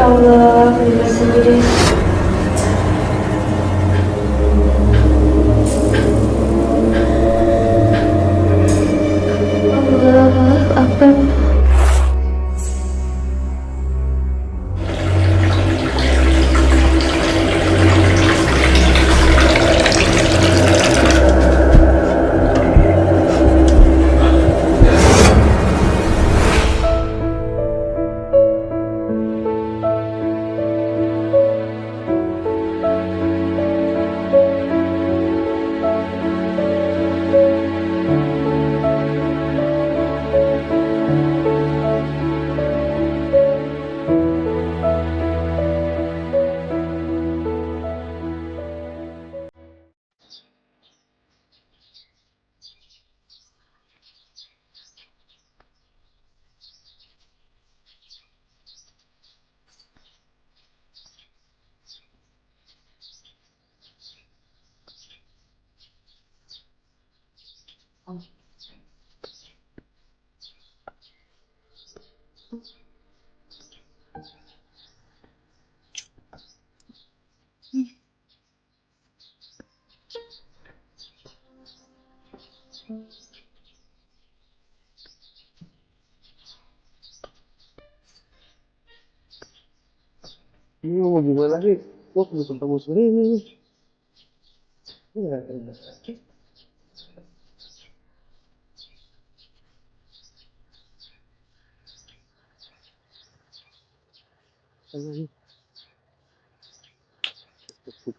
Allah, terima sendiri. Allah Akbar. Ini mau gimana sih? Gua perlu ketemu sendiri nih. Iya.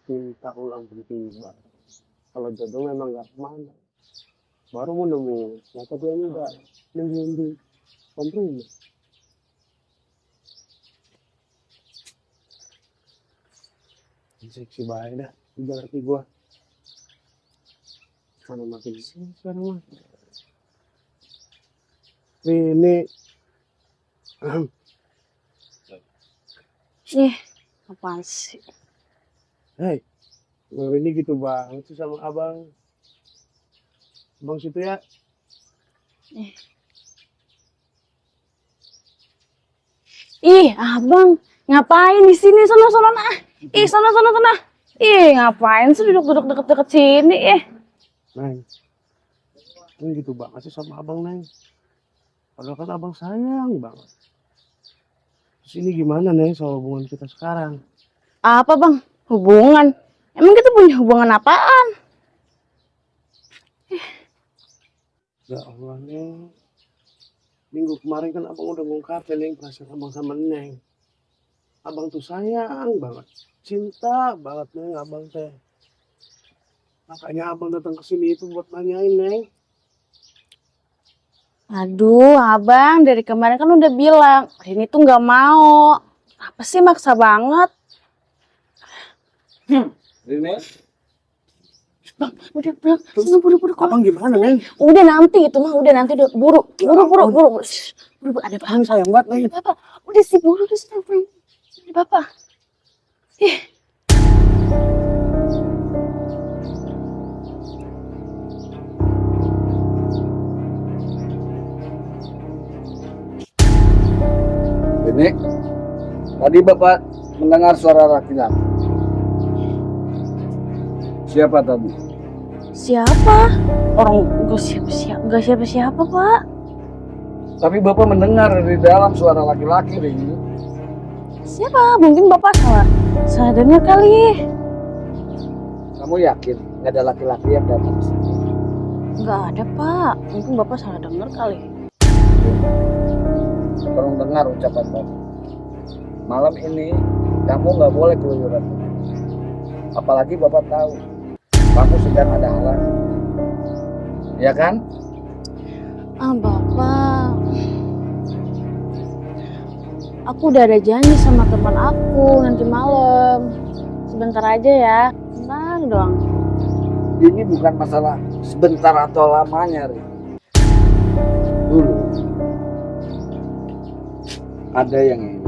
Cinta ulang tiba. Kalau jodoh memang nggak kemana. Baru mau nemu, ternyata dia ini udah nungguin di kompromi. Seksi banget dah, udah ngerti gua. Mana makin sini sekarang mah. Ini, Apaan sih? hei, lo ini gitu banget sih sama abang. Abang situ ya. Ih, abang, ngapain di sini? Sono nah. Ih, sono. Ih, ngapain sih duduk deket sini? Neng, ini gitu banget sih sama abang, Neng. Padahal kan abang sayang banget. Terus ini gimana, Neng, soal hubungan kita sekarang? Apa bang? Hubungan? Emang kita punya hubungan apaan? Ya Allah, Neng. Minggu kemarin kan abang udah ngungkapin, Neng, perasaan abang sama Neng. Abang tuh sayang banget. Cinta banget, Neng, abang teh. Makanya abang datang ke sini itu buat nanyain, Neng. Aduh, abang dari kemarin kan udah bilang ini tuh nggak mau. Apa sih maksa banget? Rene? Bang, udah buru Abang gimana, Neng? Udah nanti itu mah, udah nanti buru ada Abang sayang banget, Neng. bapak. Udah sih buru udah sih bang. Ini bapak. Ini tadi Bapak mendengar suara laki-laki. Siapa tadi? Siapa? Orang gak siapa Pak. Tapi Bapak mendengar di dalam suara laki-laki ini. Siapa? Mungkin bapak salah dengar kali. Kamu yakin nggak ada laki-laki yang datang ke sini? Nggak ada pak. Mungkin bapak salah dengar kali. Tolong dengar ucapan Bapak. Malam ini kamu nggak boleh keluyuran. Apalagi Bapak tahu kamu sedang ada halangan. Ya kan? Ah bapak, aku udah ada janji sama teman aku nanti malam. Sebentar aja ya. Tenang dong. Ini bukan masalah sebentar atau lamanya, Ri. Dulu ada yang ingin.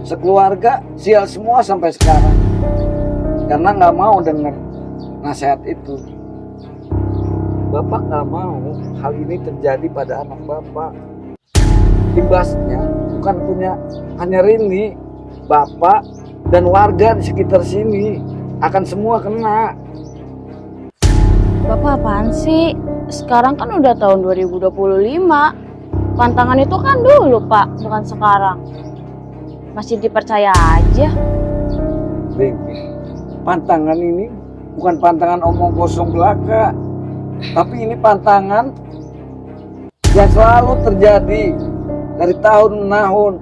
Sekeluarga sial semua sampai sekarang karena nggak mau dengar nasihat itu. Bapak nggak mau hal ini terjadi pada anak Bapak. Imbasnya bukan punya hanya Rini, Bapak dan warga di sekitar sini akan semua kena. Bapak apaan sih? Sekarang kan udah tahun 2025. Pantangan itu kan dulu pak, bukan sekarang. Masih dipercaya aja. Rini, pantangan ini bukan pantangan omong kosong belaka, tapi ini pantangan yang selalu terjadi dari tahun ke tahun,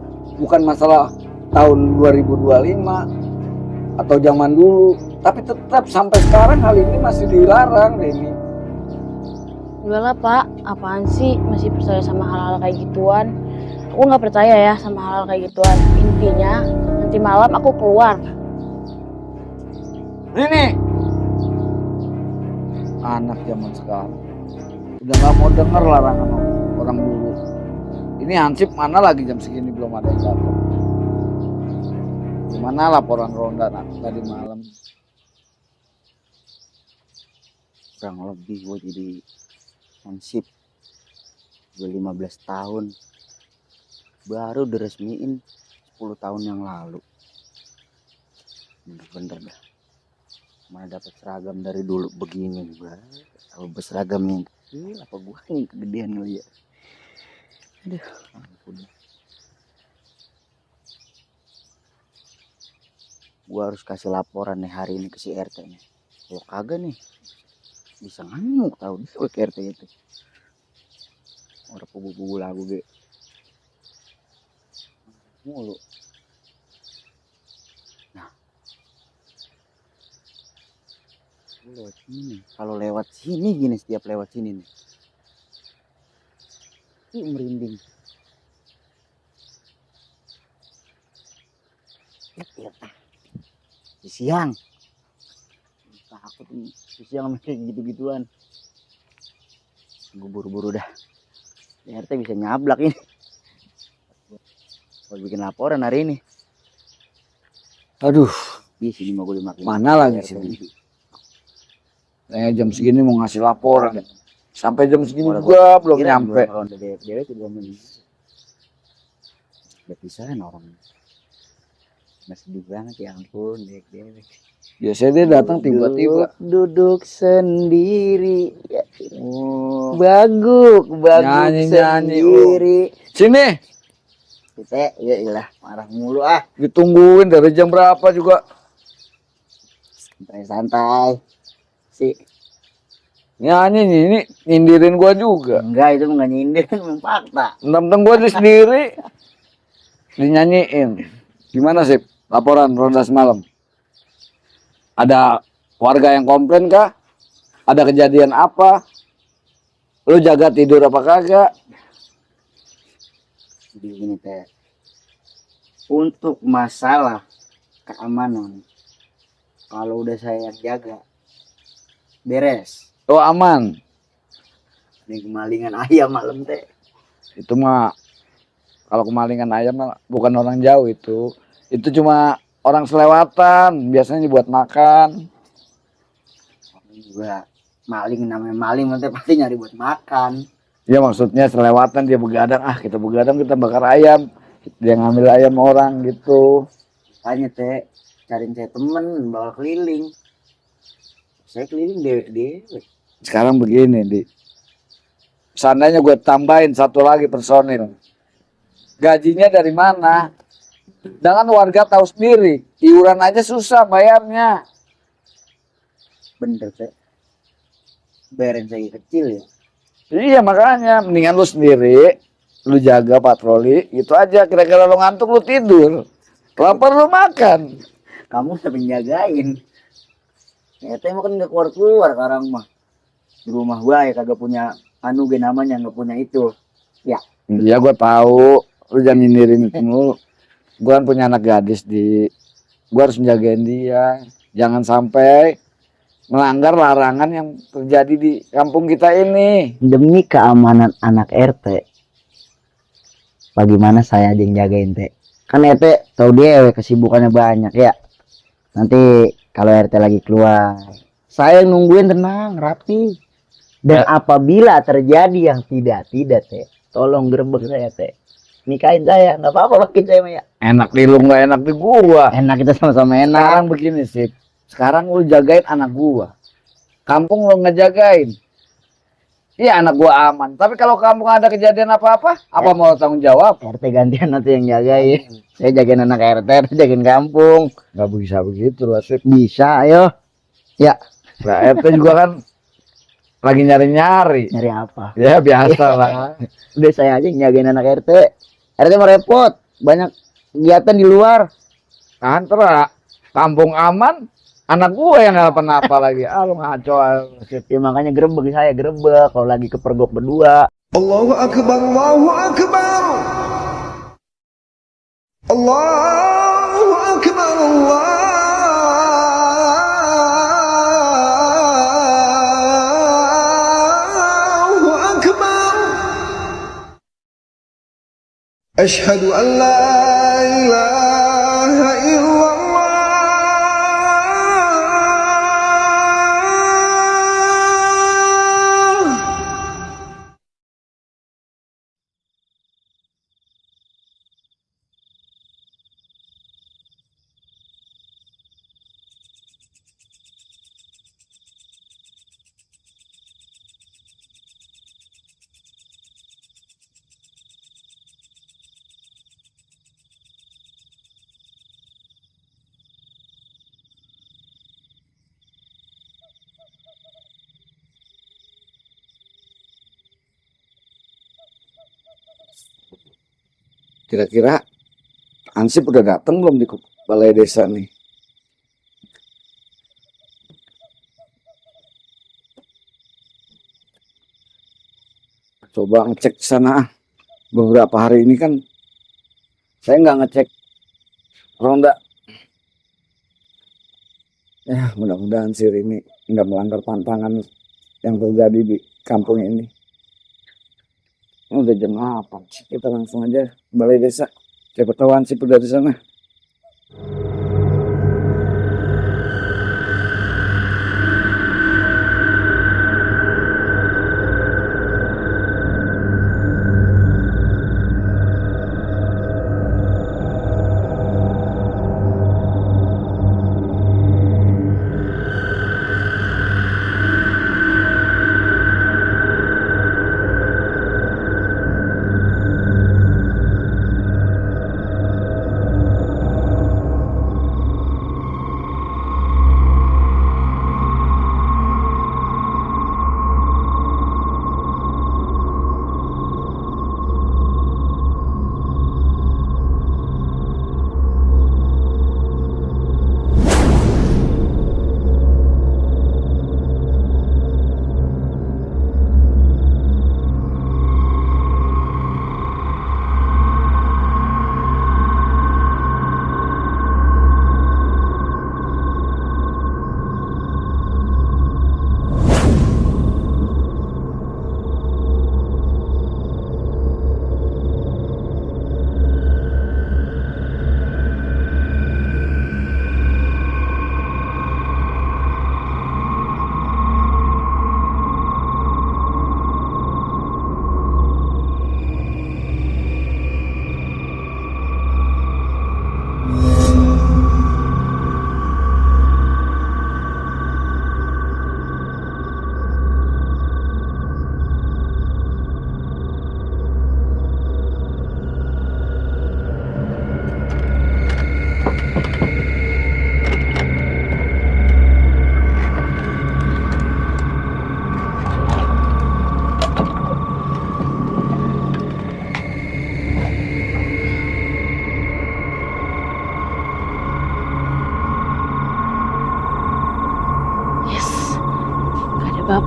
bukan masalah tahun 2025 atau zaman dulu, tapi tetap sampai sekarang hal ini masih dilarang, Denny. Udahlah pak, apaan sih masih percaya sama hal-hal kayak gituan? Aku nggak percaya ya sama hal-hal kayak gituan. Intinya nanti malam aku keluar. Rini, anak zaman sekarang udah nggak mau dengar larangan orang dulu. Ini Hansip mana lagi jam segini belum ada yang datang? Gimana laporan ronda tadi malam? Kurang lebih gue jadi hansip gue 15 tahun baru diresmiin 10 tahun yang lalu. Bener-bener dah, mana dapat seragam dari dulu begini banget. Kalau berseragam yang kecil apa gue yang kegedean kali ya. Aduh ampun, gue harus kasih laporan nih hari ini ke si RT nih. Kalau kagak nih bisa ngamuk tahu dia ke RT itu. Orang bubu lagu ge mulu. Nah, lewat sini. Kalau lewat sini gini, setiap lewat sini nih, ini merinding. Ya, siang takut nih, siang kayak gitu-gituan. Gue buru-buru dah. RT bisa nyablak ini. Kalau bikin laporan hari ini. Aduh, Di sini mau gue dimakin. mana lagi sini? Saya jam segini mau ngasih laporan. Sampai jam segini juga belum nyampe. Dewe itu 2 menit. Udah pisahan orang. Masih sedih banget ya ampun, dewek. Biasanya dia datang tiba-tiba. Duduk sendiri. Ya. Oh, Baguk Nyanyi-nyanyi, sendiri. sini, Kita ya ilah marah mulu ah. ditungguin dari jam berapa juga. Santai. Si Nyanyi nih, ini nyindirin gua juga. enggak itu enggak nyindir, memang fakta. Tentang gua di sendiri dinyanyiin. Gimana sih laporan ronda semalam? Ada warga yang komplain kah? Ada kejadian apa? Lu jaga tidur apa kagak? Jadi gini teh. Untuk masalah keamanan, kalau udah saya yang jaga, beres. Oh aman. Ini kemalingan ayam malam teh. Itu mah kalau kemalingan ayam mah bukan orang jauh itu. Itu cuma orang selewatan, biasanya buat makan. Juga maling, namanya maling nanti pasti nyari buat makan. Ya maksudnya selewatan dia begadang, kita begadang kita bakar ayam. Dia ngambil ayam orang gitu. Makanya teh cariin saya temen bawa keliling. Saya keliling dewek. Sekarang begini, Di. Seandainya gue tambahin satu lagi personil. gajinya dari mana. Jangan warga tahu sendiri, iuran aja susah bayarnya. Bener teh. Bayarin saya kecil ya. Iya makanya mendingan lu sendiri, lu jaga patroli, itu aja. Kira-kira lu ngantuk lu tidur, lapar lu makan. Kamu udah menjagain. Ya teh mah kan nggak keluar sekarang mah. Di rumah gua ya kagak punya anu ge namanya, nggak punya itu. Ya. Iya gua tahu, lu jangan nyindirin itu mulu. Gua kan punya anak gadis gua harus menjagain dia. Jangan sampai melanggar larangan yang terjadi di kampung kita ini. Demi keamanan anak RT. Bagaimana saya aja yang jagain teh? Kan RT tahu dia kesibukannya banyak ya. Nanti kalau RT lagi keluar, saya yang nungguin tenang, rapi. Dan apabila terjadi yang tidak teh, tolong gerbek saya teh. Nikahin saya, nggak apa-apa makin saya mah ya. Enak di lu nggak enak di gua. Enak kita sama-sama enak. Sekarang begini sih. Sekarang lu jagain anak gua. Kampung lu ngejagain. Iya anak gua aman. Tapi kalau kampung ada kejadian apa-apa, apa mau tanggung jawab? RT gantian nanti yang jagain. Saya jagain anak RT, jagain kampung. Nggak bisa begitu lah sih. Bisa, ayo. Ya. Nah, RT juga kan lagi nyari-nyari. Nyari apa? Ya biasa lah. Udah saya aja yang jagain anak RT. RT mau repot. Banyak kegiatan di luar. Antara kampung aman, anak gua yang nggak apa-apa lagi. Ah lu ngaco. Ya makanya gerebek saya, gerebek kalau lagi kepergok berdua. Allahu Akbar, Allahu Akbar. Allahu Akbar, Allahu Akbar. Asyhadu an la ilaha illallah. Kira-kira Ansip udah datang belum di balai desa nih? Coba ngecek ke sana. Beberapa hari ini kan saya nggak ngecek ronda. Ya mudah-mudahan sih ini nggak melanggar pantangan yang terjadi di kampung ini. Ini udah jam 8. Kita langsung aja balai desa. Siapa tahu Ansip udah di sana.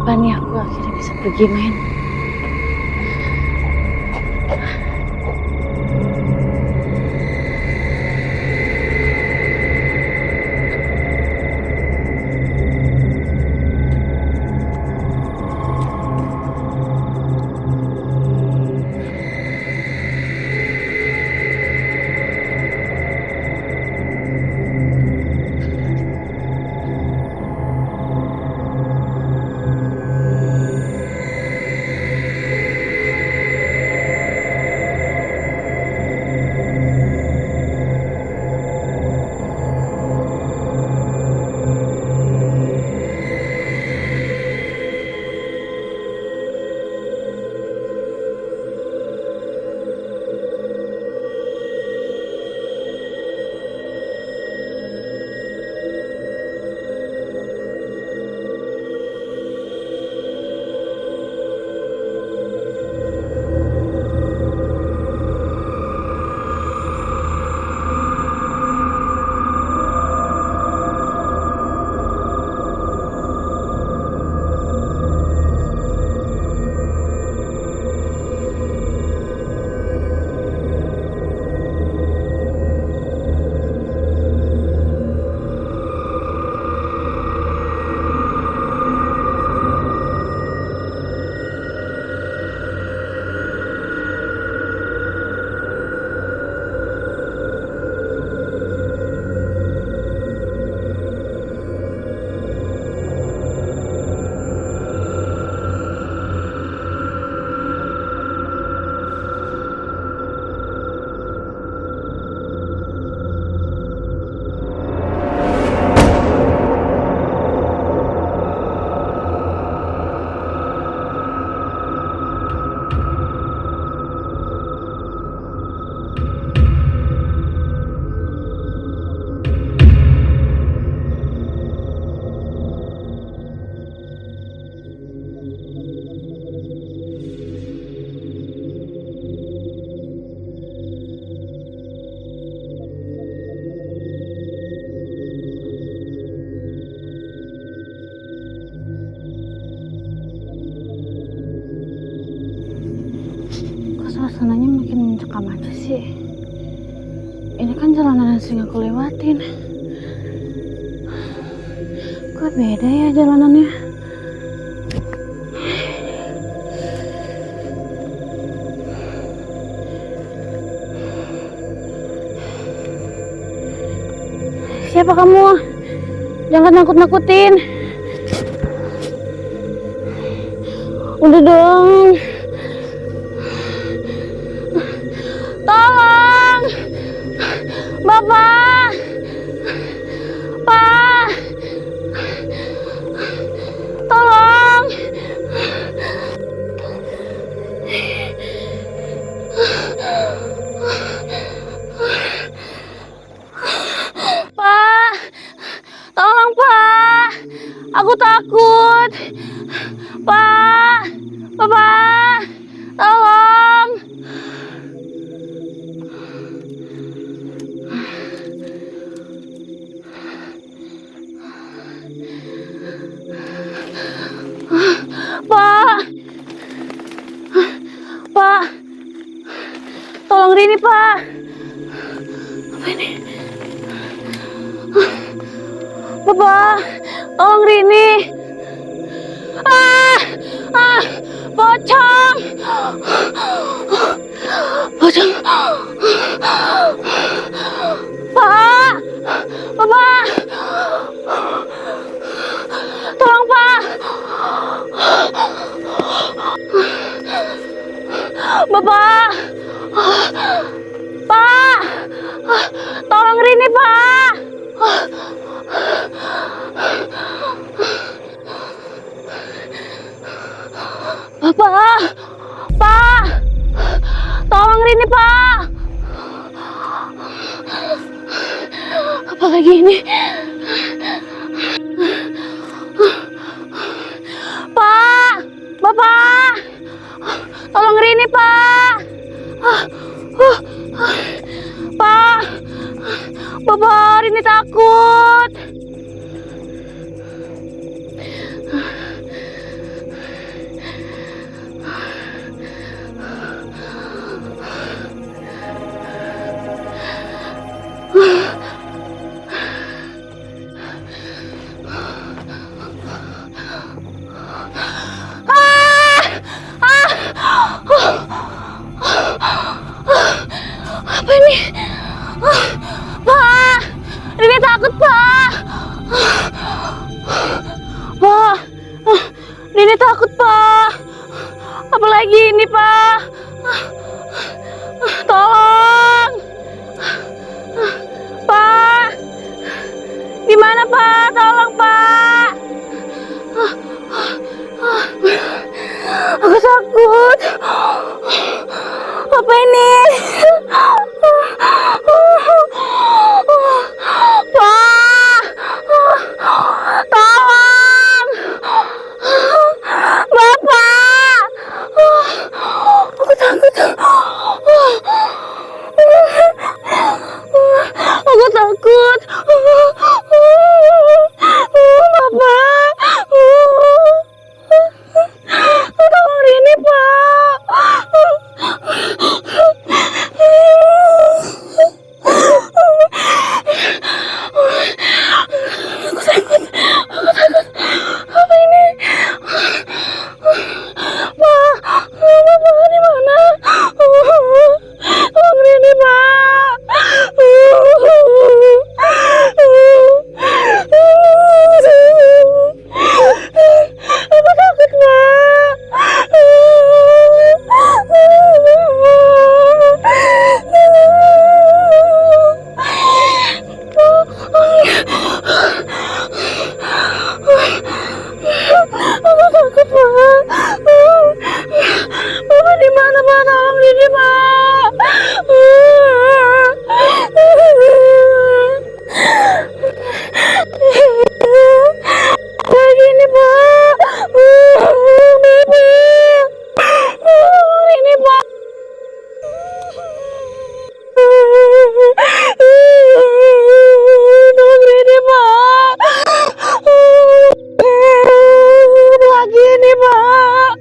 Kapan ya aku akhirnya bisa pergi main? Suasananya makin mencekam aja sih. Ini kan jalanan yang sering aku lewatin. Kok beda ya jalanannya? Siapa kamu? Jangan nakut-nakutin. Udah dong. Tolong! Bapak! Pak! Tolong! Pak! Tolong, Pak! Aku takut! Pak! Bapak! Tolong! Pak! Pak! Tolong Rini, Pak! Apa ini? Bapak! Tolong Rini! Ah! Ah! Pocong! Pocong! Pak! Bapak! Tolong, Pak! Bapak! Pak! Tolong Rini, Pak! Bapak! Pak! Tolong Rini, Pak! Apalagi ini? Pak! Bapak! Tolong Rini, Pak! Pak! Bapak, Rini takut! Apa ini? Pak, Rini takut Pak. Pak, Rini takut Pak. Apalagi ini Pak. Tolong. Pak, di mana Pak? Tolong Pak. Aku takut. Apa ini? Pak, tolong. Bapak, aku takut. Aku takut. Bapak. Tolong Rini, Pak. Aku takut. Apa ini? Pak, Bapak di mana? Tolong Rini, Pak. Aku takut, Pak. Aku takut, Pak. Bapak di mana, Pak? Tolong Rini, Pak. Kayak gini, Pak. Baby. Tolong Rini, Pak. Tolong Rini, Pak. Lagi ini, Pak.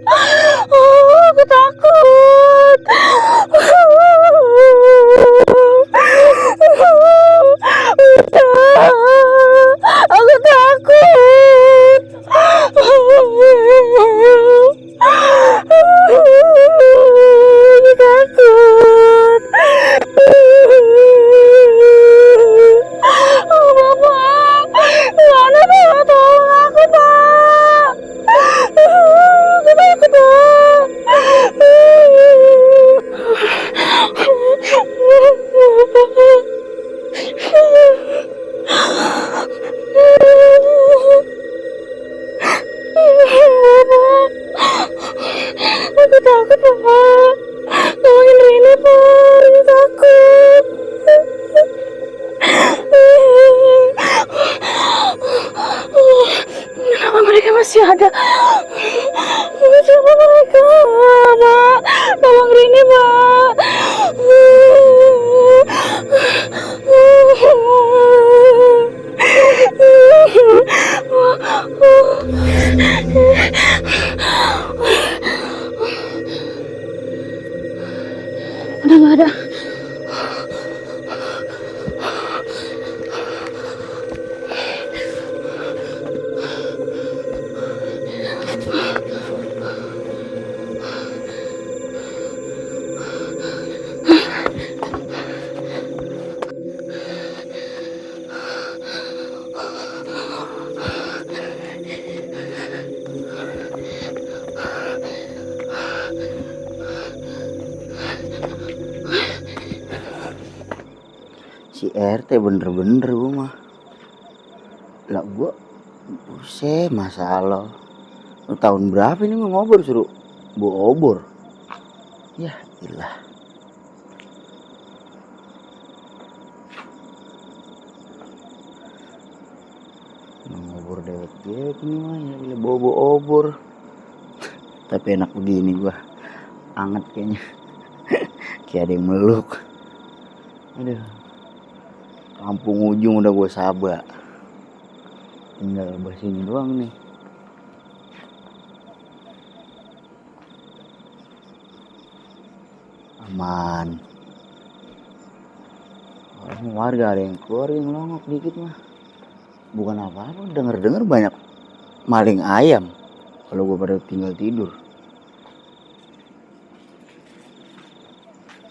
Aku takut. Aku takut. Aku takut. Oh, Bapak. Mana, Bapak? Tolong aku, Pak. Aku takut, Aku takut, Bapak. Tolongin Rini, Pak. Rini takut. Kenapa mereka masih ada? Siapa mereka? Pak, tolong Rini, Pak. Udah nggak ada. Si RT bener-bener gue mah. Lah gue buset masalah. Lu tahun berapa ini mau ngobor suruh bawa obor? Ya ilah. Ngobor dewek-dewek ini mah ya gila bawa obor. Tapi enak begini gua. Anget kayaknya. Kayak ada yang meluk. Aduh. Kampung ujung udah gue sabak. Tinggal bahas ini doang nih. Aman. Warga ada yang keluar yang ngelongok dikit mah. Bukan apa-apa, denger-denger banyak maling ayam. Kalau gue pada tinggal tidur.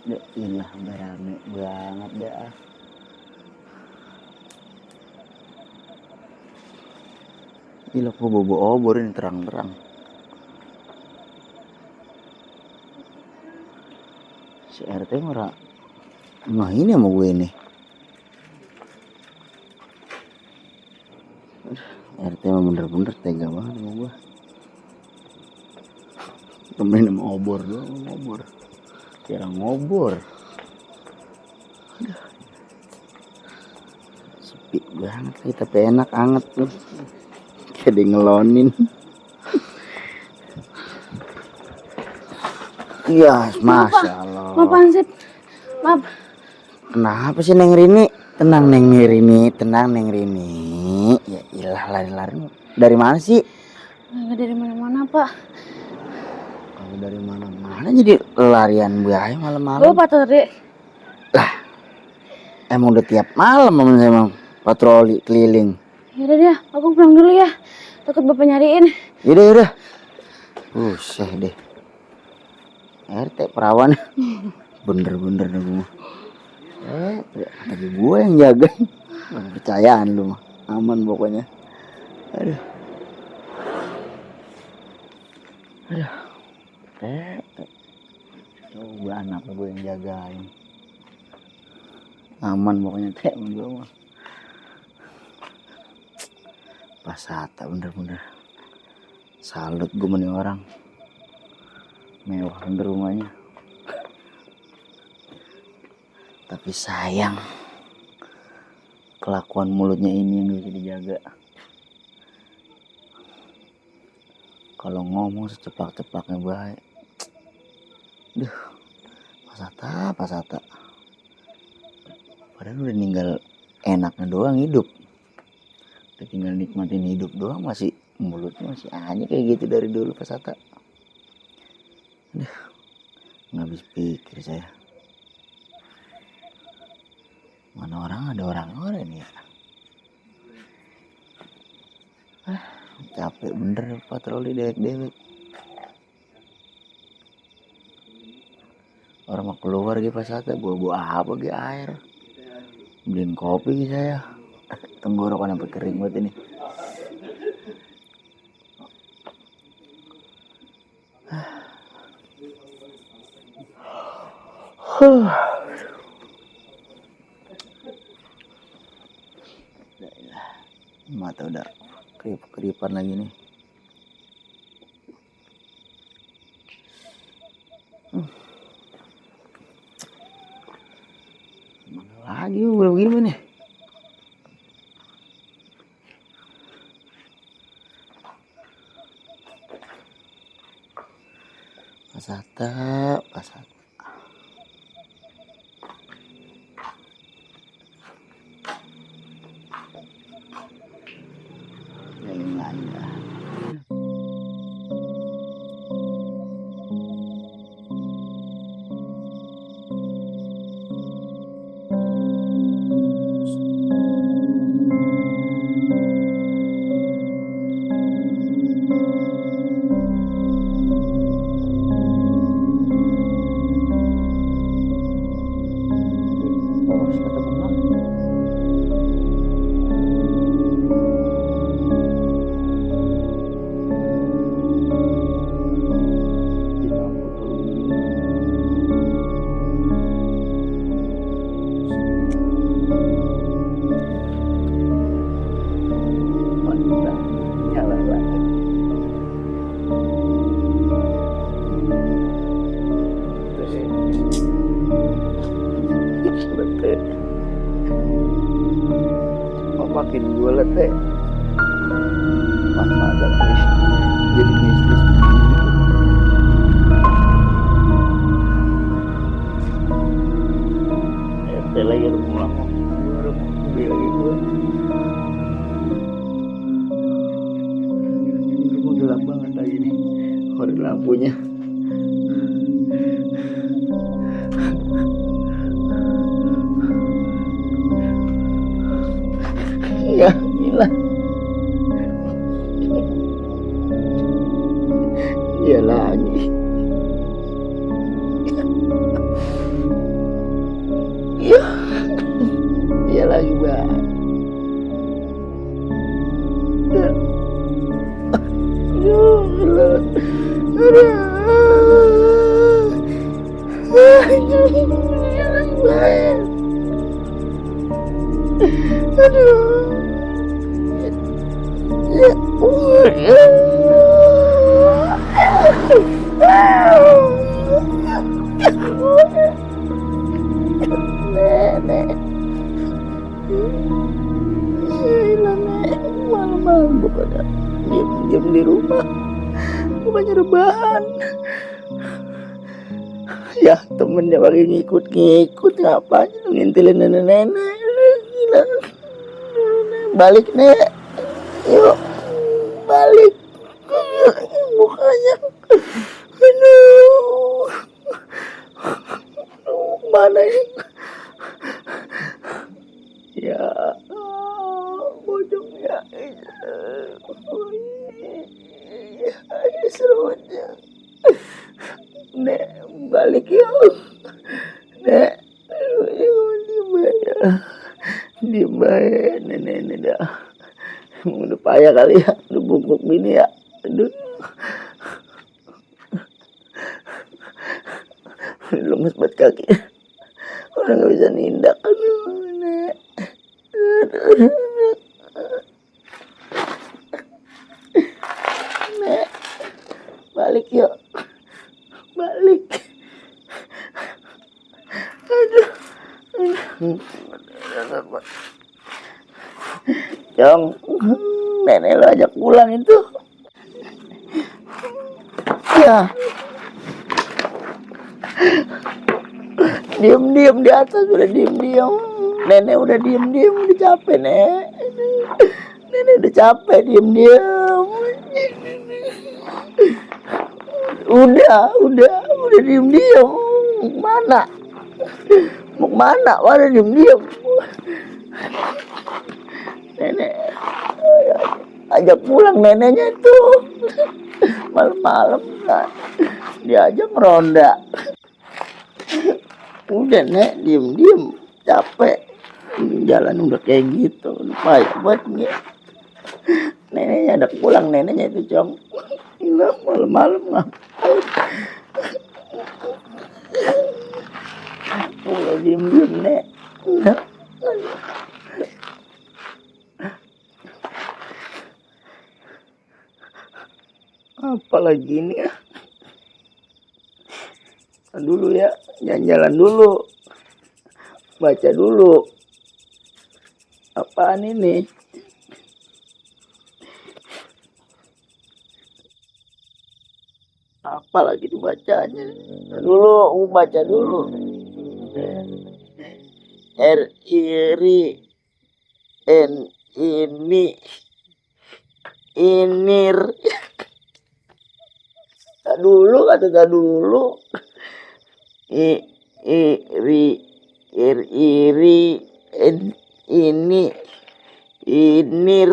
Ya ilah rame banget dah. Gila kok bobo obor ini terang-terang. Si RT marah. Nah ini sama gue nih. RT mah bener-bener tega banget sama gue. Temenin sama obor doang, obor. Kira ngobor. Aduh. Sepi banget sih, tapi enak anget tuh. Kayak di ngelonin. Iya, masya Allah. Maaf Ansip. Maaf. Kenapa sih Neng Rini? Tenang Neng Rini, tenang Neng Rini. Ya ilah lari-lari. Dari mana sih? Enggak dari mana-mana, Pak. Kalau dari mana-mana jadi larian buaya malam-malam. Gue patroli. Lah, emang udah tiap malam emang patroli keliling. Yaudah deh, aku pulang dulu ya. Takut bapak nyariin. Yaudah. Usah deh. RT perawan. Bener-bener nih gue. Tadi gue yang jaga. Percayaan lu mah. Aman pokoknya. Aduh. Coba anak gue yang jagain. Aman pokoknya sama gue mah. Pasata bener-bener. Salut gue sama nih orang. Mewah bener rumahnya. Tapi sayang kelakuan mulutnya ini yang bisa dijaga. Kalau ngomong secepak-cepaknya baik. Duh, Pasata. Padahal udah ninggal enaknya doang hidup. Udah tinggal nikmatin hidup doang, masih mulutnya masih aja kayak gitu dari dulu Pasata. Aduh, nggak habis pikir saya. Mana orang ada orang ini ya. Capek bener patroli dewek-dewek. Orang mau keluar gitu Pasata, bawa apa gitu air. Beliin kopi gitu saya. Tenggorokan sampai kering banget ini. Mata udah kerip-keripan lagi nih. Mana lagi udah begini nih. Pasata. Makin gue letih. Masa jadi bisnis. Lagi udah pulang, udah mau beli lagi gue. Ini mau gelap banget lagi nih, ada lampunya. Ya, gila. Iya lagi. Ya, dia lagi bang. Ya. Ya Allah. Aduh. Aduh, dia lagi bang. Aduh. Ya. Ya. Nenek. Gila, Nek. Malam-malam bukannya diam-diam di rumah, bukannya rebahan. Ya temennya lagi ngikut-ngikut, ngapain lu ngintilin nenek-nenek. Gila. Balik, Nek. Yuk balik. Mukanya aduh. Mana ini? Ya bojong ya. Ya serutnya. Nek balik yuk. Nek dibayar nenek dah. Udah payah kali ya, udah bungkuk gini ya. Aduh. Lemes banget kaki. Orang gak bisa nindak. Aduh, Nek. Aduh. Nek, balik yuk. Balik. Aduh. Jong, nenek lo ajak pulang itu. Ya. Diem-diem di atas, udah diem-diem. Nenek udah diem-diem, udah capek, Nek. Nenek udah capek diem-diem. Udah diem-diem. Mana? Mau kemana? Mana diem-diem? Nenek ajak pulang neneknya itu. Malam-malam kan diajak meronda. Udah, Nek, diem-diem, capek. Jalan udah kayak gitu, payah buat nih. Neneknya ada pulang, neneknya itu Cong. Gila, malam-malam ngapain? Udah diem-diem, Nek. Apalagi ini ya. Dulu ya, jalan-jalan dulu. Baca dulu. Apaan ini? Apa lagi dibacanya? Dulu, baca dulu. Iri, inir. Tak dulu, kata dulu. Iri, inir.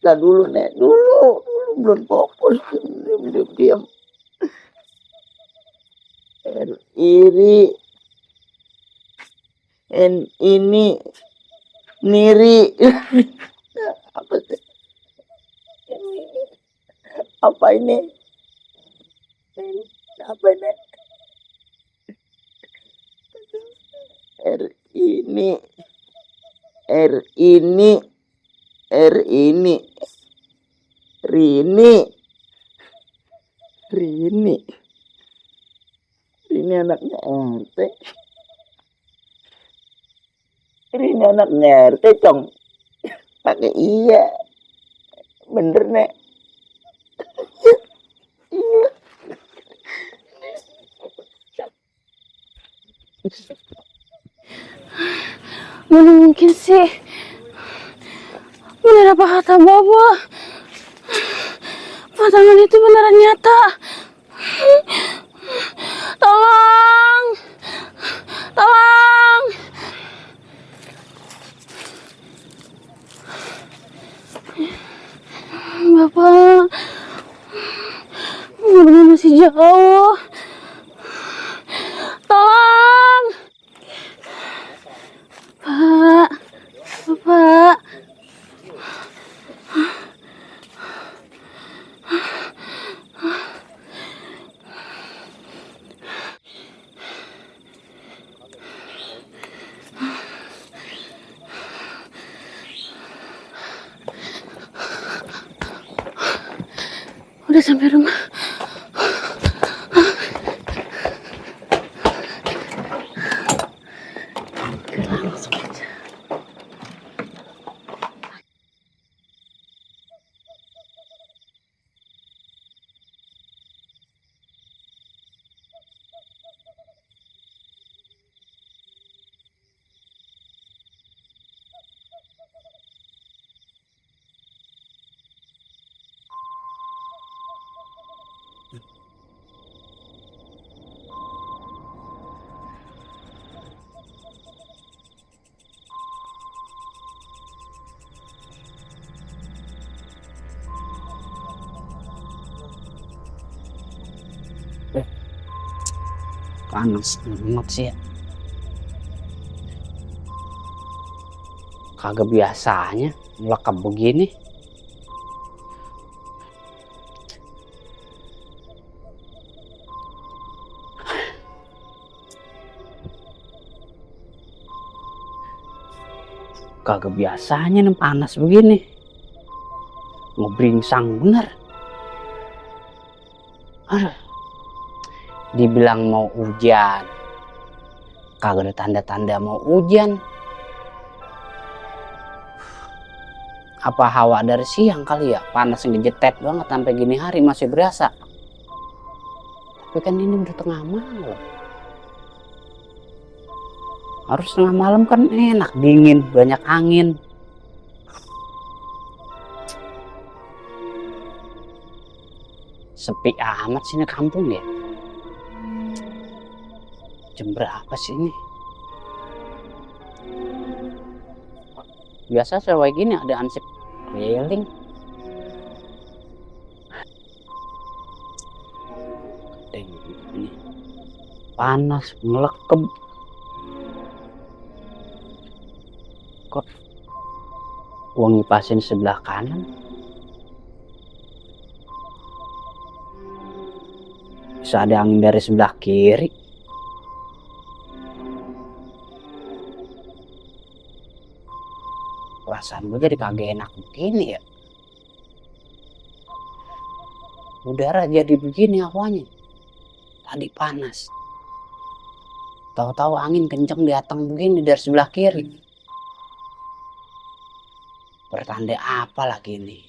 Nah dulu, Nek, dulu belum fokus, diam. Iri, niri. Apa sih? Apa ini? Apa ini? Rini anaknya RT. Rini anaknya RT, Cong. Pakai iya. Bener, Nek. Mana mungkin sih? Bener apa kata Bobo? Pasangan itu beneran nyata. Tolong! Tolong! Bapak, umurnya masih jauh. sampai rumah. Langsung aja. Panas banget sih ya. Kagak biasanya melekap begini. Kagak biasanya nih panas begini. Ngebringsang bener. Aduh. Dibilang mau hujan, kagak ada tanda-tanda mau hujan. Apa hawa dari siang kali ya, panas ngejetet banget sampai gini hari masih berasa. Tapi kan ini udah tengah malam. Harus tengah malam kan enak, dingin, banyak angin. Sepi amat sini kampung ya. Jam berapa sih ini? Biasa sewai gini ada ansip keliling. Ini panas, melekep. Kok gua ngipasin sebelah kanan? Bisa ada angin dari sebelah kiri. Perasaan gue jadi kagak enak begini ya. Udara jadi begini awalnya. Tadi panas. Tahu-tahu angin kenceng datang begini dari sebelah kiri. Pertanda apa lagi ini?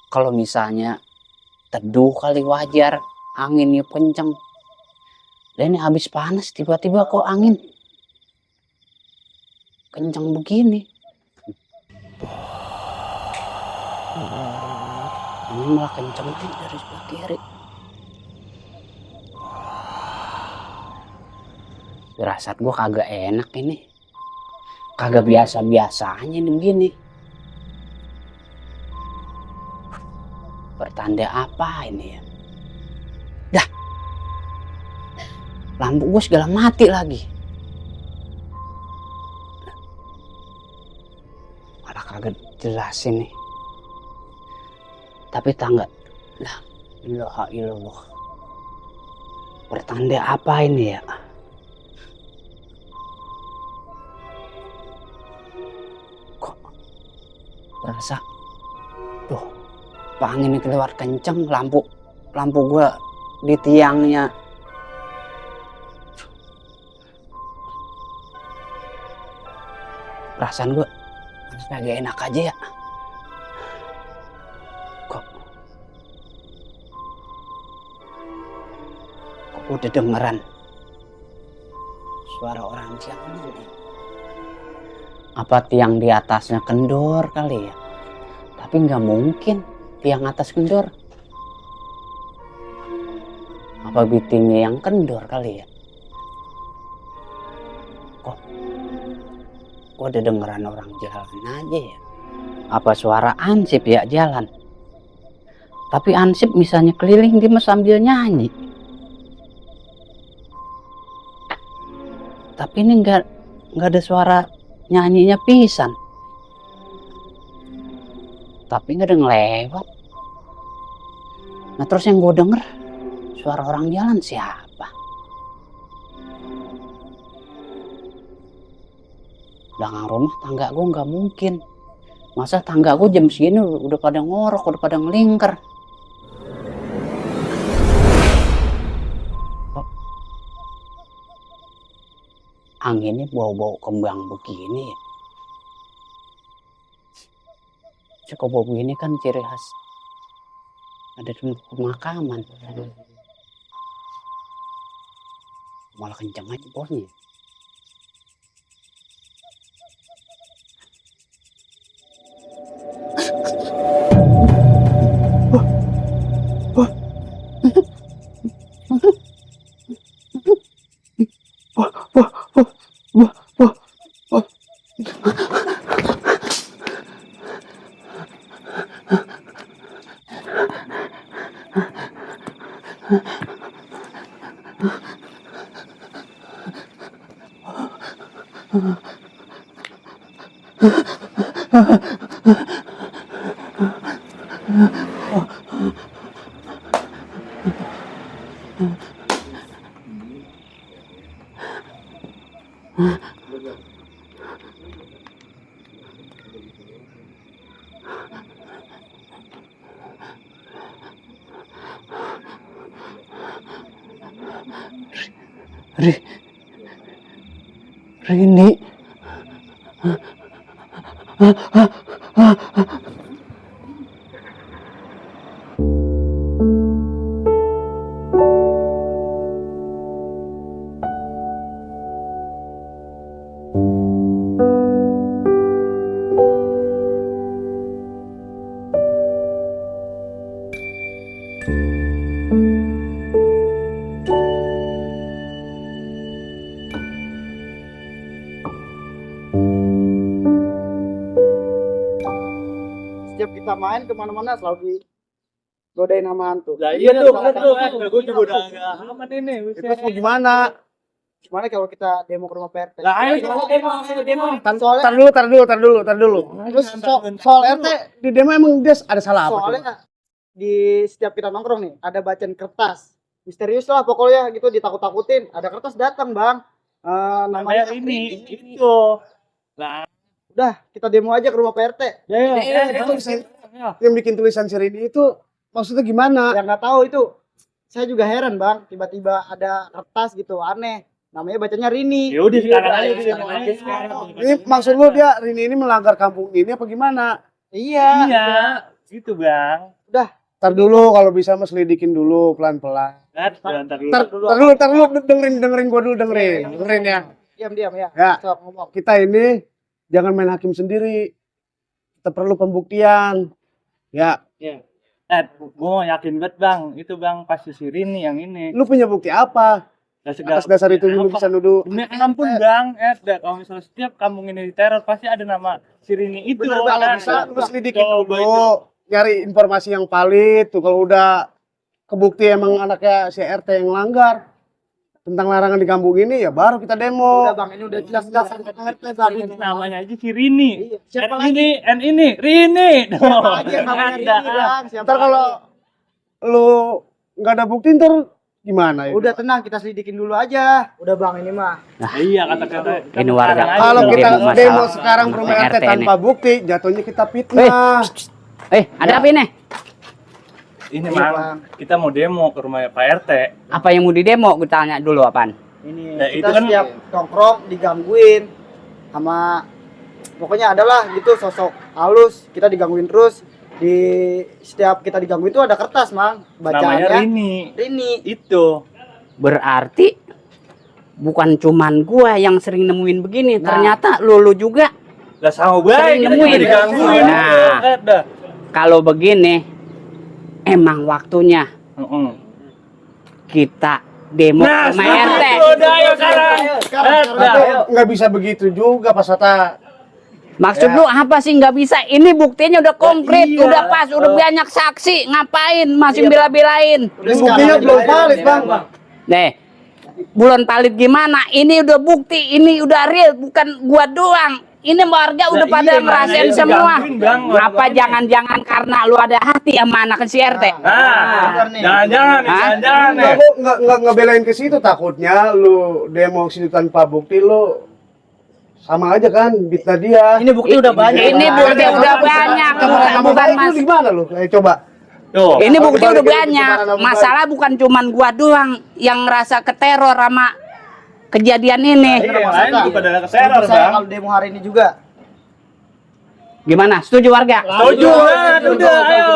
Kalau misalnya teduh kali wajar, anginnya kenceng. Dan ini habis panas tiba-tiba kok angin kencang begini. Ini malah kencang dari sebelah kiri. Firasat gue kagak enak ini. Kagak biasa-biasanya ini begini. Pertanda apa ini ya? Dah. Lampu gue segala mati lagi. Kagak jelas ini. Tapi tangga lah, ilaha illallah. Pertanda apa ini ya? Kok berasa tuh angin ini keluar kenceng, lampu gua di tiangnya perasaan gua agak enak aja ya. Kok udah dengeran suara orang jalan nih. Apa tiang di atasnya kendor kali ya? Tapi nggak mungkin tiang atas kendor. Apa bitingnya yang kendor kali ya? Kok udah dengeran orang jalan aja ya? Apa suara ansip ya jalan? Tapi ansip misalnya keliling dia sambil nyanyi. Tapi ini nggak ada suara nyanyinya pisan. Tapi nggak ada ngelewat. Nah terus yang gue denger suara orang jalan siapa? Belakang rumah tangga gue nggak mungkin. Masa tangga aku jam segini udah pada ngorok, udah pada ngelingker. Kok anginnya bau-bau kembang begini ya? Kok bau begini kan ciri khas ada di pemakaman. Malah kencang aja bosnya. Rini. Setiap kita main kemana-mana selalu digodain sama hantu. Lah iya tuh, bener tuh. Gue juga udah agak aman ini. Itu mau gimana? Gimana kalau kita demo ke rumah PRT? Lah ayo demo. Soalnya Tar dulu. Terus soal RT di demo emang dia ada salah apa? soalnya di setiap kita nongkrong nih ada bacaan kertas. Misterius lah pokoknya gitu, ditakut-takutin. Ada kertas datang, Bang. Namanya Namanya ini itu. Lah, Udah, kita demo aja ke rumah PRT. Yang bikin tulisan si Rini itu maksudnya gimana? Yang nggak tahu itu, saya juga heran, Bang. Tiba-tiba ada kertas gitu, aneh. Namanya bacanya Rini. ya udah sekarang aja demo aja sekarang. Ini maksud lu dia Rini ini melanggar kampung ini apa gimana? Iya. Iya, gitu Bang. Tar dulu kalau bisa mas lidikin dulu pelan-pelan. Ntar dulu. Tar dulu dengerin gua dulu dengerin ya. Diam ya. Ya. Sok ngomong. Kita ini jangan main hakim sendiri. Kita perlu pembuktian. Ya, Gue mau yakin banget Bang, itu Bang pasti si Rini yang ini. lu punya bukti apa? Atas dasar itu lu bisa nuduh. Demi ampun Bang, kalau misalnya setiap kampung ini diteror pasti ada nama si Rini itu. Bener, Bang, Kan? Bisa lu selidikin Coba itu. dulu. Nyari informasi yang valid tuh kalau udah kebukti emang anaknya si RT yang langgar tentang larangan di kampung ini ya baru kita demo. Udah, Bang, ini udah jelas-jelas PRT, Bang. Ini namanya aja si Rini. Iya. Siapa Ini Rini. Siapa lagi yang namanya Ada. Rini, Bang? Siapa Ntar kalau lu nggak ada bukti ntar gimana ya? Udah tenang, kita selidikin dulu aja. Udah, Bang, ini mah. Iya kata-kata. Ini warga. Kalau Demo kita masalah demo sekarang ke rumah RT RT tanpa bukti, jatuhnya kita fitnah. ada apa ini? Ini Iya, Bang, Bang. kita mau demo ke rumah Pak RT. Apa yang mau didemo? Gue tanya dulu apaan? Ini Ya, kita itu kan- setiap nongkrong digangguin sama pokoknya adalah gitu sosok halus, kita digangguin terus. Di setiap kita digangguin itu ada kertas, Mang. Namanya Bacaannya Rini. Rini. Itu. Berarti bukan cuman gua yang sering nemuin begini, Nah. ternyata lu juga. Lah sama baik, Sering kita nemuin. juga digangguin. Nah. Ada. Kalau begini, emang waktunya Heeh. kita demo Nah, sama RT. udah ayo sekarang. Tapi nggak bisa begitu juga Pak Sata. Maksud Ya. lu apa sih nggak bisa? Ini buktinya udah konkret, iya. udah pas, udah banyak saksi. Ngapain masih bela-belain? Udah Buktinya sekarang belum aja. valid, Bang. Nih, bulan valid gimana? Ini udah bukti, ini udah real, bukan gua doang. Ini warga udah pada iya, ngerasain makanya semua. digangguin, Bang. Ngapa jangan-jangan karena lu ada hati sama anak si RT? Nah, Bener nih. jangan-jangan nih, Hah? jangan-jangan nih. Enggak, nggak ngebelain ke situ takutnya lu demo ke situ tanpa bukti lu sama aja kan fitnah dia. Ini bukti udah banyak. Ini bukti udah banyak. Bukan mas. Itu gimana lu? Coba. Tuh. Ini bukti Balik udah ke banyak. kebenaran Abu Masalah bukan cuman gua doang yang ngerasa keteror sama kejadian ini. Iya, yang lain juga pada keseror, Setuju saya Bang. kalau demo hari ini juga. Gimana? Setuju warga? Setuju, udah, ayo.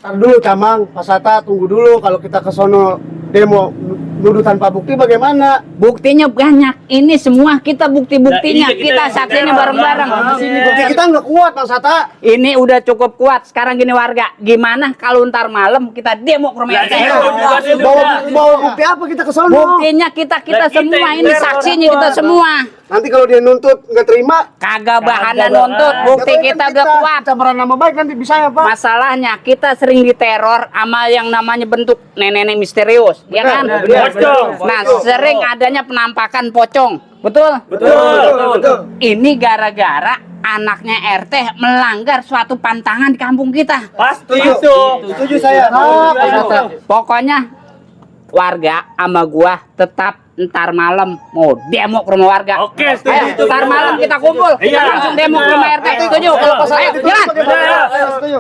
Ntar dulu Camang, Pak Sata tunggu dulu kalau kita ke sono demo nuduh tanpa bukti bagaimana? Buktinya banyak. Ini semua kita bukti-buktinya. Nah, iya, kita yang saksinya diteror. bareng-bareng. Bukti kita nggak kuat Pak Sata. Ini udah cukup kuat. Sekarang gini warga, gimana kalau ntar malam kita demo ke rumah Nah, RT? iya, juga sih, Bawa bukti apa kita ke sono? Buktinya kita Lah, kita semua yang ini teror saksinya orang kita tua. semua. Nanti kalau dia nuntut nggak terima, Kagak bahanan Kagak nuntut, bahan. bukti jatuhnya kita kan udah kuat. Pencemaran nama baik nanti bisa ya Pak. Masalahnya kita sering diteror sama yang namanya bentuk nenek-nenek misterius, ya kan? Pocong. Nah, sering adanya penampakan pocong. Betul? Betul. Ini gara-gara anaknya RT melanggar suatu pantangan di kampung kita. Pasti itu. Setuju saya. Pokoknya warga sama gua tetap ntar malam mau demo ke rumah warga. Oke, setuju. Ayo, ntar malam kita kumpul, kita Iya. langsung demo ke rumah RT. Setuju? Kalau pas ayo, jalan. Setuju.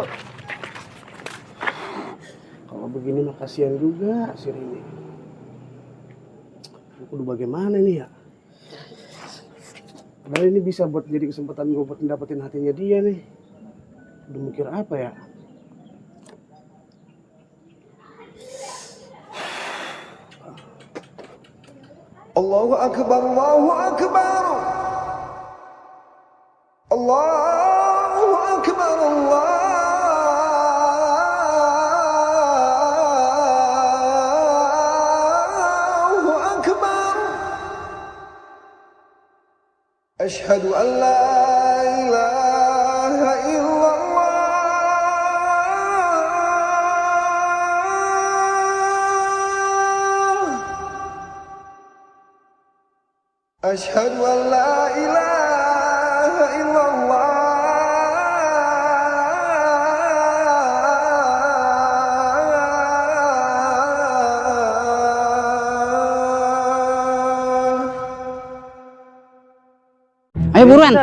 Kalau begini mah kasihan juga si Rini. Aku udah bagaimana nih ya? Padahal ini bisa buat jadi kesempatan gue buat dapetin hatinya dia nih. Udah mikir apa ya? Allahu Akbar, Allahu Akbar. Allahu Akbar, Allahu Akbar. Ashhadu an la ilaha illallah. أشهد أن لا إله إلا الله. Ayo buruan.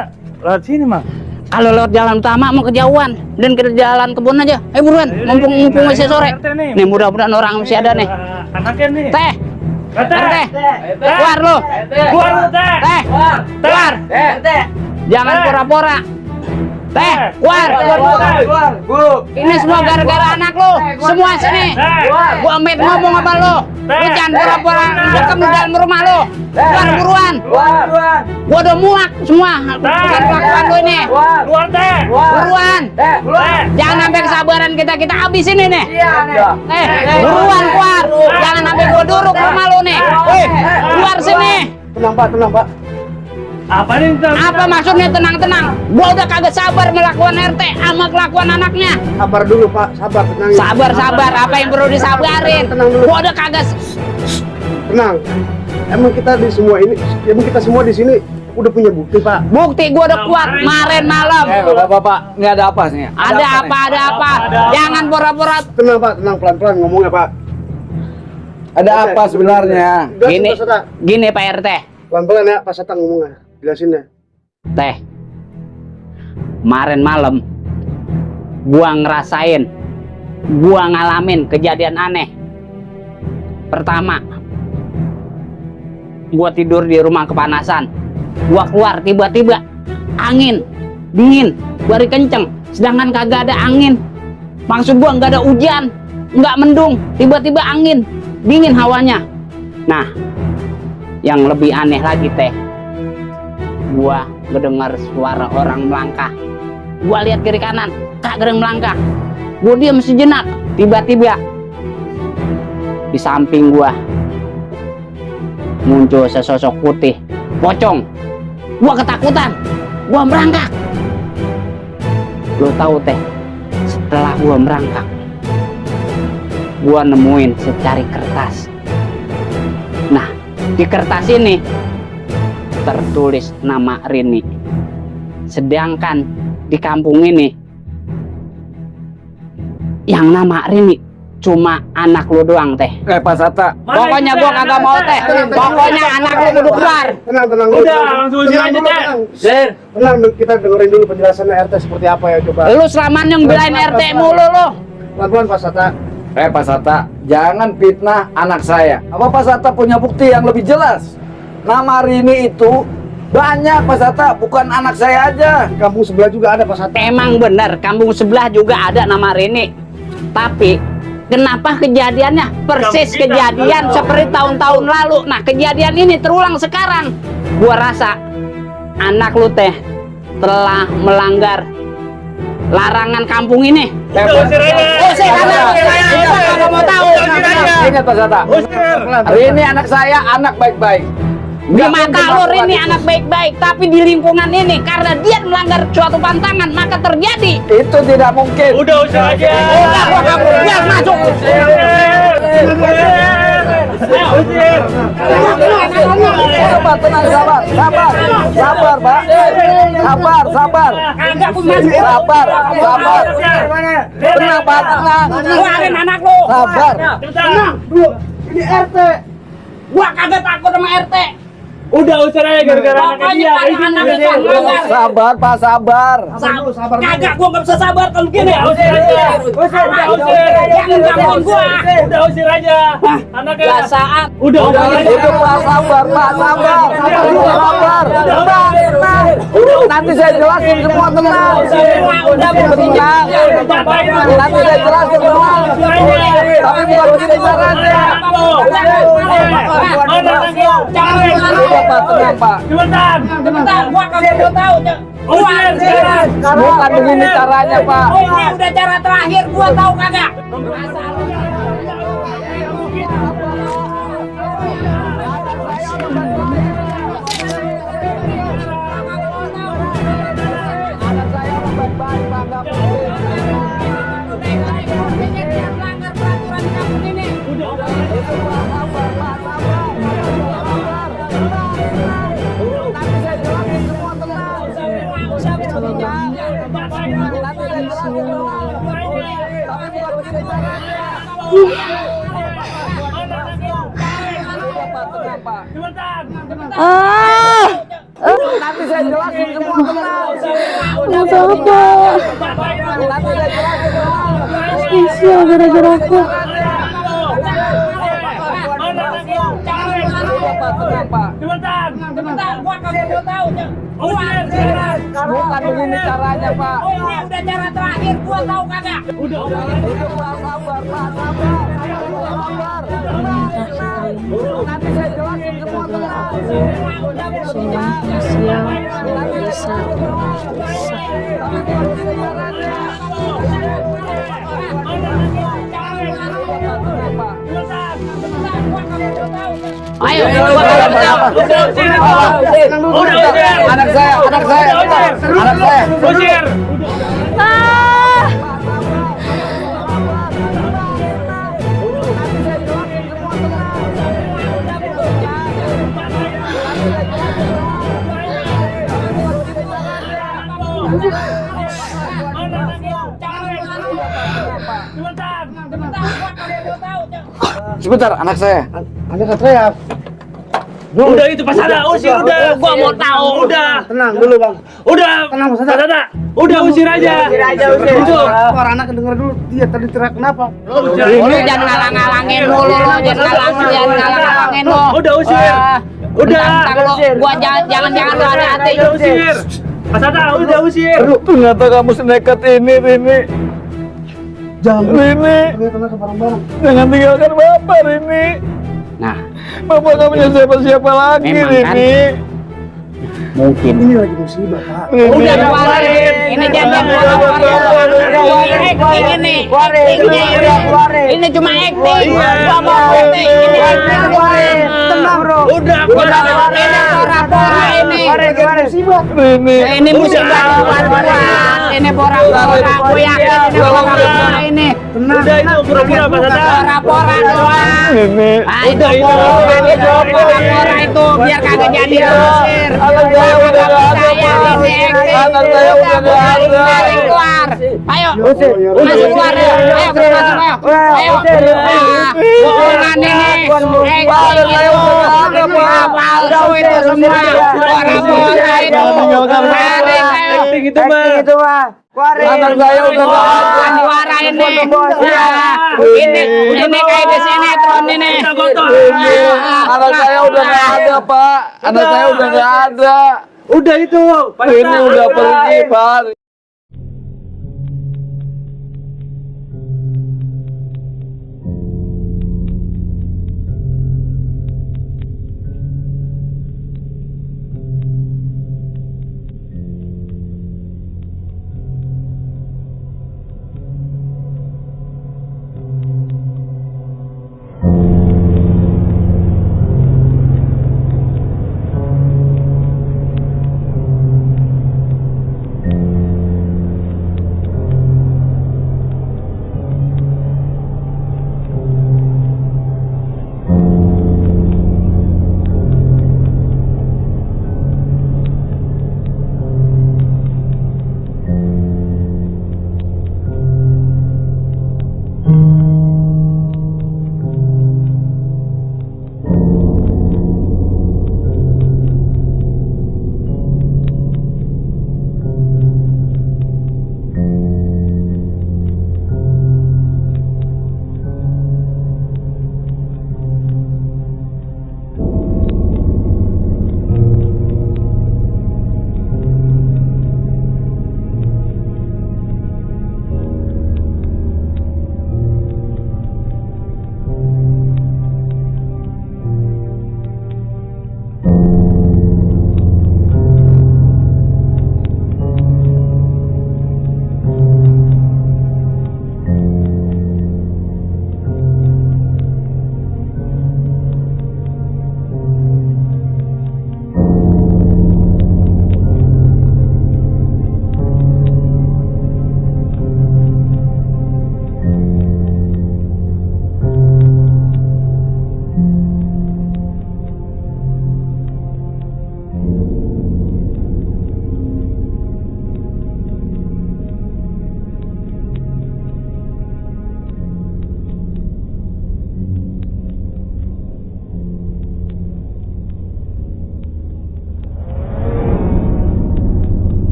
Lewat sini, Mang. Kalau lewat jalan utama mau kejauhan dan ke jalan kebun aja. Ayo buruan, mumpung masih sore. Nih mudah-mudahan orang masih ada nih. Anaknya nih. Teh, RT. keluar lu. Keluar lu, Teh. Teh, keluar. Jangan pura-pura. Teh, keluar. Ini semua gara-gara anak lu. Semua sini. Gua amit ngomong apa lu. Lu jangan pura-pura dekem di dalam rumah lu. Keluar buruan. Gua udah muak semua. Bukan kelakuan lu ini. Keluar, Teh. Buruan. Jangan sampai kesabaran kita habis ini nih. Buruan keluar. Jangan sampai gua duruk rumah lu nih. Keluar sini. Tenang Pak. Apa nih? Apa maksudnya tenang-tenang? Gua udah kagak sabar melakukan RT sama kelakuan anaknya. Sabar dulu Pak, sabar tenang. Sabar. Apa yang perlu disabarin? Tenang dulu. Gua udah kagak. Tenang. Emang kita semua di sini udah punya bukti Pak. Bukti gua udah kuat kemarin malam. Bapak, ini ada apa sih? Ada apa? Jangan pura-pura. Tenang Pak, tenang pelan-pelan ngomongnya Pak. Ada apa sebenarnya? Jelasin, Gini, Pak Sata. gini Pak RT. Pelan-pelan ya Pak Sata ngomongnya. Jelasin ya. Teh, kemarin malam gua ngerasain, gua ngalamin kejadian aneh. Pertama, gua tidur di rumah kepanasan. Gua keluar tiba-tiba angin dingin, bari kenceng. Sedangkan kagak ada angin. Maksud gua nggak ada hujan, nggak mendung, tiba-tiba angin dingin hawanya. Nah, yang lebih aneh lagi Teh, gua ngedengar suara orang melangkah. Gua lihat kiri kanan, tak ada yang melangkah. Gua diam sejenak, tiba-tiba di samping gua muncul sesosok putih, pocong. Gua ketakutan, gua merangkak. Lo tahu Teh, setelah gua merangkak, gua nemuin secari kertas. Nah, di kertas ini tertulis nama Rini. Sedangkan di kampung ini yang nama Rini cuma anak lu doang teh. Pak Sata. Pokoknya gua kagak mau teh. Pokoknya anak lu kudu keluar. Tenang, tenang. Udah, langsung usir aja, Teh. Sir. Tenang, kita dengerin dulu penjelasannya RT seperti apa ya, coba. Lu selama nyembelain RT mulu lu. Pelan-pelan Pak Sata. Pak Sata, jangan fitnah anak saya. Apa Pak Sata punya bukti yang lebih jelas? Nama Rini itu banyak Pak Sata, bukan anak saya aja. Di kampung sebelah juga ada Pak Sata. Emang bener, kampung sebelah juga ada nama Rini. Tapi kenapa kejadiannya persis kejadian seperti tahun-tahun lalu? Nah, kejadian ini terulang sekarang. Gua rasa anak lu teh telah melanggar larangan kampung ini. Usir aja. Usir anak. Gua mau tahu. Ingat Pak Sata, Rini anak saya, anak baik-baik. Di mata lo Rini anak baik-baik, tapi di lingkungan ini karena dia melanggar suatu pantangan maka terjadi. Itu tidak mungkin. Udah usir aja. Udah, gua kabur. Biar masuk. Usir. Pak, tenang, sabar, sabar, sabar, Pak, sabar, sabar, Kagak gua masuk. sabar, sabar, tenang, Pak, tenang, Keluarin anak lo. sabar. Tenang. Ini RT. Gua kagak takut sama RT. Udah usir aja gara-gara anak Pokoknya dia. kalau anak itu melanggar. Sabar, Pak, sabar. Sabar dulu. Kagak, gua nggak bisa sabar kalau gini. Udah usir aja. Udah usir. Jangan gangguin gua. Udah usir aja. Anaknya. Gak saat. Udah usir aja. Udah, Pak, sabar, Pak, sabar, sabar, tenang, tenang. Nanti saya jelasin semua, tenang. Udah Tenang. Nanti saya jelasin, tenang. Tapi bukan begini caranya. Udah, Pak, tenang, Pak. Cepetan. Bentar, gua kagak mau tahu. Keluar sekarang. Bukan begini caranya, Pak. Oh, ini udah cara terakhir gua tahu kagak. Nanti saya jelasin semua, tenang. Kenapa apa? Nanti saya jelasin, tenang. Spesial gara-gara aku. Udah, Pak, tenang, Pak. Bentar, gua kagak mau tahu. Keluar sekarang. Bukan begini caranya, Pak. Oh, ini udah cara terakhir gua tahu kagak. Udah, Pak, sabar, Pak, sabar. Sabar. Nanti saya jelasin semua, tenang. Spesial nggak bisa. Ayo, gua kagak mau tahu. Anak saya, anak saya, anak saya. Usir. Sebentar, anak saya. Anak saya. Udah itu Pak Sada, usir udah. Gua mau tahu. Udah. Tenang dulu, Bang. Udah. Tenang, Pak Pak Sada. Sada. Udah usir aja. Itu. Suara anak denger dulu, dia tadi teriak kenapa? Lu jangan ngalang-ngalangin mulu lo, jangan ngalang-ngalangin lo. Udah usir. Udah. Bentar, lo, gua jangan lu hati-hati. Udah usir. Pak Sada, udah usir. Ternyata kamu senekat ini, Rini. Jangan Rini, tenang bareng-bareng. jangan tinggalkan Bapak, Rini. Nah, Bapak gak punya siapa-siapa lagi, Memang, kan? Rini. mungkin. Ini lagi musibah, Pak. Rini. Udah keluarin. Ini jangan acting ini. Ini cuma acting. Gua mau acting. Ini Tenang, Bro. Udah. ini pura-pura ini. Ini musibah buat gua. Ini pora-pora. Gua yakin ini pora-pora ini. Udah itu pura-pura Pak Sada. Pora-pora doang. Ah, itu pora-pora itu biar kagak jadi usir. Anak saya udah nggak ada, Pak. Anak saya udah nggak ada. Keluar. Ayo. Masuk keluar. Ayo kita masuk ayo. Ayo. Bohongan ini. Anak saya udah nggak ada, Pak. Palsu itu semua. Pora-pora itu. Mari ayo. Acting itu mah. Anak saya udah nggak ada. Suara ini. Ini kayak di sinetron ini. Anak saya udah nggak ada, Pak. Anak saya udah nggak ada. Udah itu. Ini udah pergi, Pak.